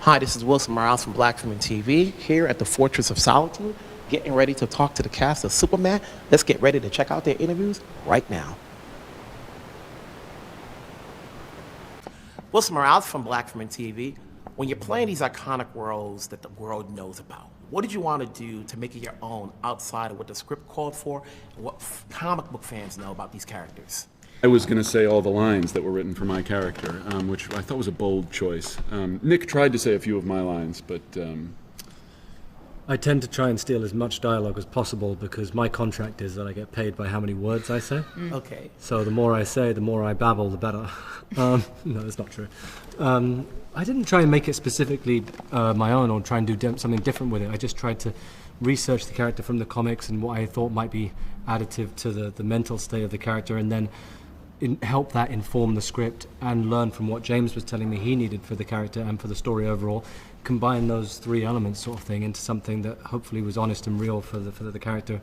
Hi, this is Wilson Morales from Black Film and TV here at the Fortress of Solitude, getting ready to talk to the cast of Superman. Let's get ready to check out their interviews right now. Wilson Morales from Black Film and TV. When you're playing these iconic roles that the world knows about, what did you want to do to make it your own outside of what the script called for and what comic book fans know about these characters? I was going to say all the lines that were written for my character, which I thought was a bold choice. Nick tried to say a few of my lines, but... I tend to try and steal as much dialogue as possible because my contract is that I get paid by how many words I say. Okay. So the more I say, the more I babble, the better. No, that's not true. I didn't try and make it specifically my own or try and do something different with it. I just tried to research the character from the comics and what I thought might be additive to the mental state of the character, and then help that inform the script and learn from what James was telling me he needed for the character and for the story overall. Combine those three elements sort of thing into something that hopefully was honest and real for the character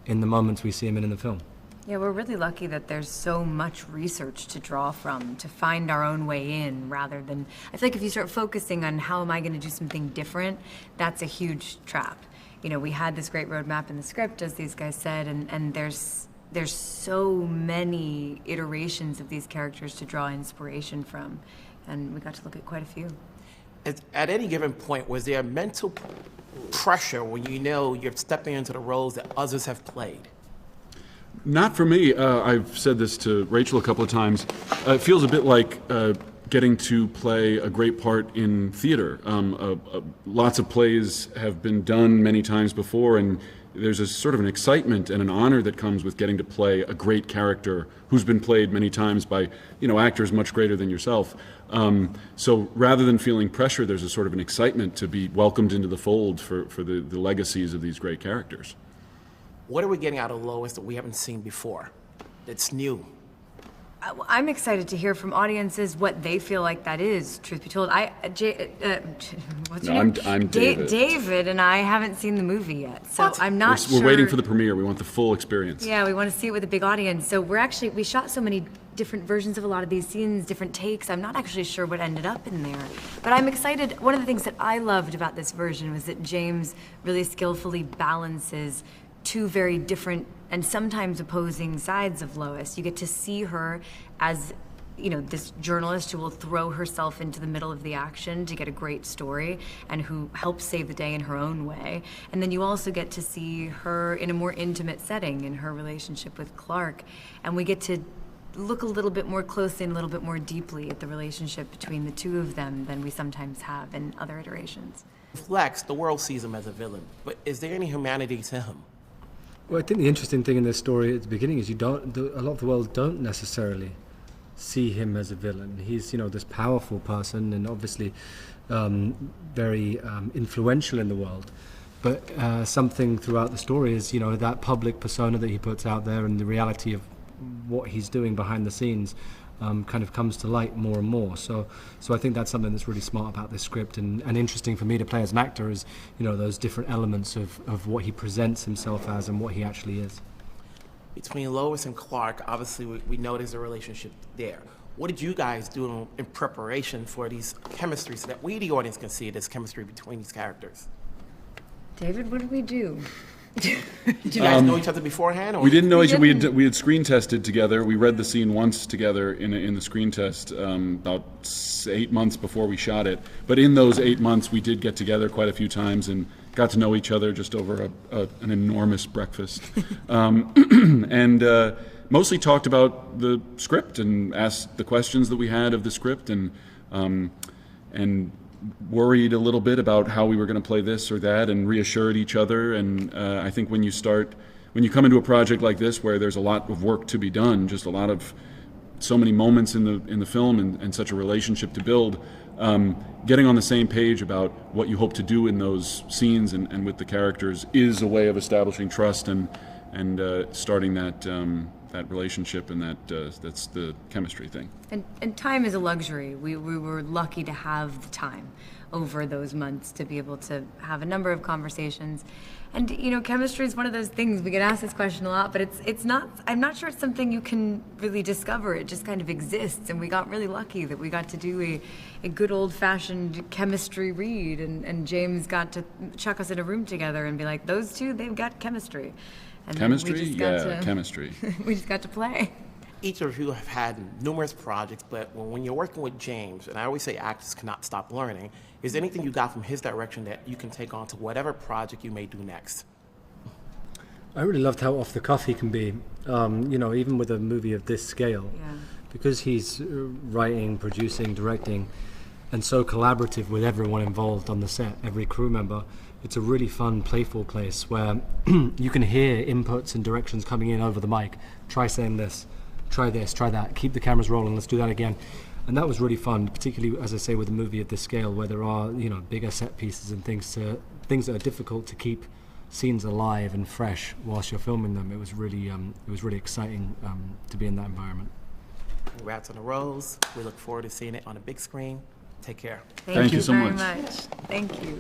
in the moments we see him in the film. Yeah, we're really lucky that there's so much research to draw from to find our own way in, rather than, I feel like if you start focusing on how am I going to do something different, that's a huge trap. You know, we had this great roadmap in the script, as these guys said, and there's so many iterations of these characters to draw inspiration from, and we got to look at quite a few. At any given point, was there mental pressure when you know you're stepping into the roles that others have played? Not for me. I've said this to Rachel a couple of times. It feels a bit like getting to play a great part in theater. Lots of plays have been done many times before, and there's a sort of an excitement and an honor that comes with getting to play a great character who's been played many times by, actors much greater than yourself. So rather than feeling pressure, there's a sort of an excitement to be welcomed into the fold for the legacies of these great characters. What are we getting out of Lois that we haven't seen before, that's new? I'm excited to hear from audiences what they feel like that is, truth be told. What's your name? I'm David. David and I haven't seen the movie yet, so What? I'm not sure. We're waiting for the premiere. We want the full experience. Yeah, we want to see it with a big audience. So we shot so many different versions of a lot of these scenes, different takes. I'm not actually sure what ended up in there. But I'm excited. One of the things that I loved about this version was that James really skillfully balances two very different and sometimes opposing sides of Lois. You get to see her as, this journalist who will throw herself into the middle of the action to get a great story and who helps save the day in her own way. And then you also get to see her in a more intimate setting in her relationship with Clark. And we get to look a little bit more closely and a little bit more deeply at the relationship between the two of them than we sometimes have in other iterations. Lex, the world sees him as a villain, but is there any humanity to him? Well, I think the interesting thing in this story at the beginning is a lot of the world don't necessarily see him as a villain. He's, this powerful person and obviously very influential in the world. But something throughout the story is, that public persona that he puts out there and the reality of what he's doing behind the scenes kind of comes to light more and more. So I think that's something that's really smart about this script and interesting for me to play as an actor is, those different elements of what he presents himself as and what he actually is. Between Lois and Clark, obviously we know there's a relationship there. What did you guys do in preparation for these chemistry so that we, the audience, can see this chemistry between these characters? David, what did we do? Did you guys know each other beforehand? Or? We didn't know each other. We had screen tested together. We read the scene once together in the screen test about 8 months before we shot it. But in those 8 months, we did get together quite a few times and got to know each other just over an enormous breakfast. And mostly talked about the script and asked the questions that we had of the script and worried a little bit about how we were going to play this or that and reassured each other. And I think when you come into a project like this where there's a lot of work to be done, just so many moments in the film and such a relationship to build, getting on the same page about what you hope to do in those scenes and with the characters is a way of establishing trust and starting that that relationship and that's the chemistry thing. And time is a luxury. We were lucky to have the time over those months to be able to have a number of conversations. And chemistry is one of those things, we get asked this question a lot, but it's not, I'm not sure it's something you can really discover. It just kind of exists, and we got really lucky that we got to do a good old-fashioned chemistry read, and James got to chuck us in a room together and be like, those two, they've got chemistry. And Chemistry? Yeah, chemistry. We just got to play. Each of you have had numerous projects, but when you're working with James, and I always say actors cannot stop learning, is there anything you got from his direction that you can take on to whatever project you may do next? I really loved how off the cuff he can be, even with a movie of this scale. Yeah. Because he's writing, producing, directing, and so collaborative with everyone involved on the set, every crew member. It's a really fun, playful place where you can hear inputs and directions coming in over the mic. Try saying this, try that, keep the cameras rolling, let's do that again. And that was really fun, particularly, as I say, with a movie of this scale where there are, bigger set pieces and things that are difficult to keep scenes alive and fresh whilst you're filming them. It was really exciting to be in that environment. Congrats on the roles. We look forward to seeing it on a big screen. Take care. Thank you so very much. Thank you.